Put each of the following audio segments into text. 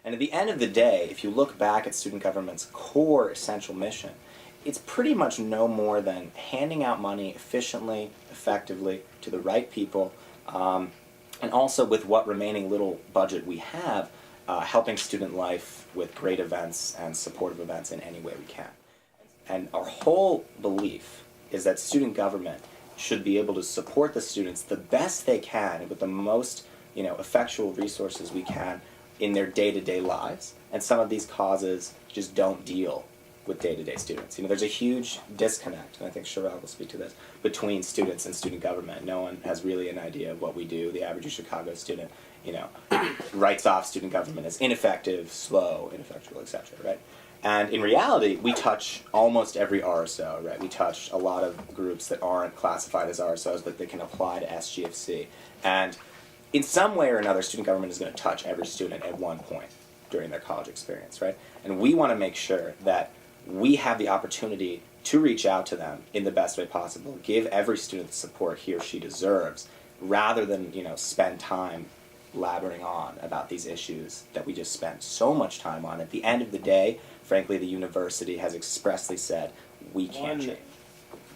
And at the end of the day, if you look back at student government's core essential mission, it's pretty much no more than handing out money efficiently, effectively, to the right people, and also with what remaining little budget we have, helping student life with great events and supportive events in any way we can. And our whole belief is that student government should be able to support the students the best they can with the most effectual resources we can in their day-to-day lives. And some of these causes just don't deal with day-to-day students. There's a huge disconnect, and I think Chirag will speak to this, between students and student government. No one has really an idea of what we do. The average Chicago student, writes off student government as ineffective, slow, ineffectual, etc., right? And in reality, we touch almost every RSO, right? We touch a lot of groups that aren't classified as RSOs, but they can apply to SGFC. And in some way or another, student government is going to touch every student at one point during their college experience, right? And we want to make sure that we have the opportunity to reach out to them in the best way possible, give every student the support he or she deserves, rather than spend time blabbering on about these issues that we just spent so much time on. At the end of the day, frankly, the university has expressly said, we can't change.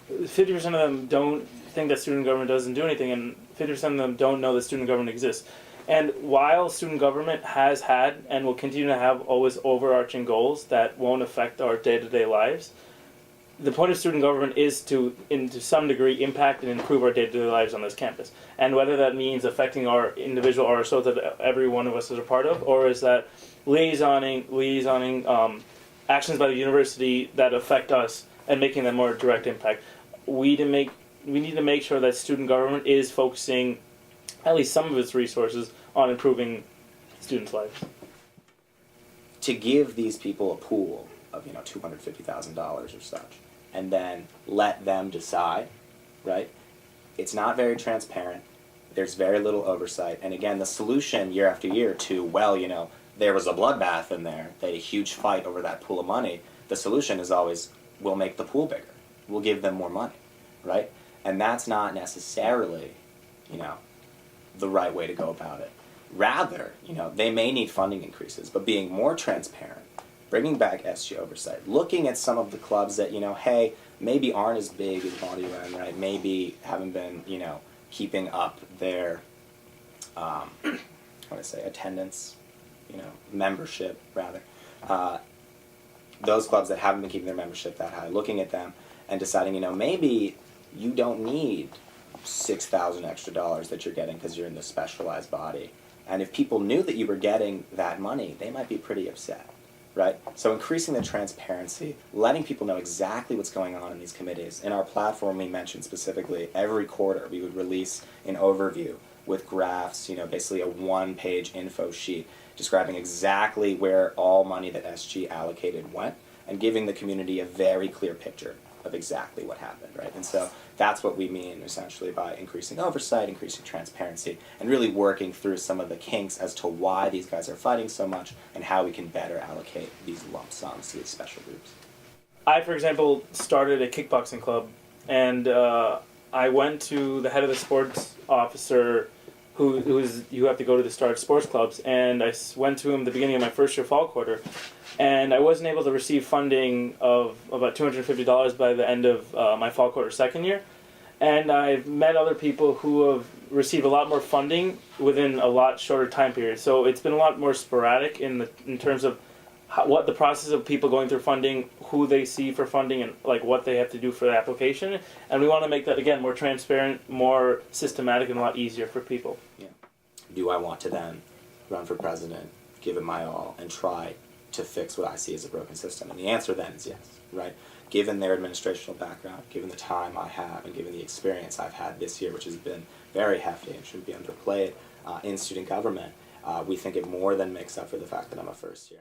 50% of them don't think that student government doesn't do anything, and 50% of them don't know that student government exists. And while student government has had and will continue to have always overarching goals that won't affect our day-to-day lives, the point of student government is to some degree, impact and improve our day-to-day lives on this campus. And whether that means affecting our individual RSOs that every one of us is a part of, or is that liaisoning actions by the university that affect us and making them more direct impact. We need to make sure that student government is focusing at least some of its resources on improving students' lives. To give these people a pool of $250,000 or such, and then let them decide, right? It's not very transparent. There's very little oversight. And again, the solution year after year to, there was a bloodbath in there, they had a huge fight over that pool of money, the solution is always, we'll make the pool bigger. We'll give them more money, right? And that's not necessarily, the right way to go about it. Rather, they may need funding increases, but being more transparent, bringing back SG oversight, looking at some of the clubs that, hey, maybe aren't as big as Body Run, right? Maybe haven't been, keeping up their, attendance, membership, rather. Those clubs that haven't been keeping their membership that high, looking at them and deciding, maybe you don't need $6,000 extra that you're getting because you're in this specialized body. And if people knew that you were getting that money, they might be pretty upset, right? So increasing the transparency, letting people know exactly what's going on in these committees. In our platform, we mentioned specifically every quarter we would release an overview with graphs, basically a one-page info sheet describing exactly where all money that SG allocated went and giving the community a very clear picture of exactly what happened, right? And so that's what we mean essentially by increasing oversight, increasing transparency, and really working through some of the kinks as to why these guys are fighting so much and how we can better allocate these lump sums to these special groups. I, for example, started a kickboxing club, and I went to the head of the sports officer you have to go to the start sports clubs, and I went to him at the beginning of my first year fall quarter, and I wasn't able to receive funding of about $250 by the end of my fall quarter second year. And I've met other people who have received a lot more funding within a lot shorter time period. So it's been a lot more sporadic in terms of what the process of people going through funding, who they see for funding, and what they have to do for the application. And we want to make that, again, more transparent, more systematic, and a lot easier for people. Yeah. Do I want to then run for president, give it my all, and try to fix what I see as a broken system? And the answer then is yes, right? Given their administrational background, given the time I have, and given the experience I've had this year, which has been very hefty and shouldn't be underplayed in student government, we think it more than makes up for the fact that I'm a first year.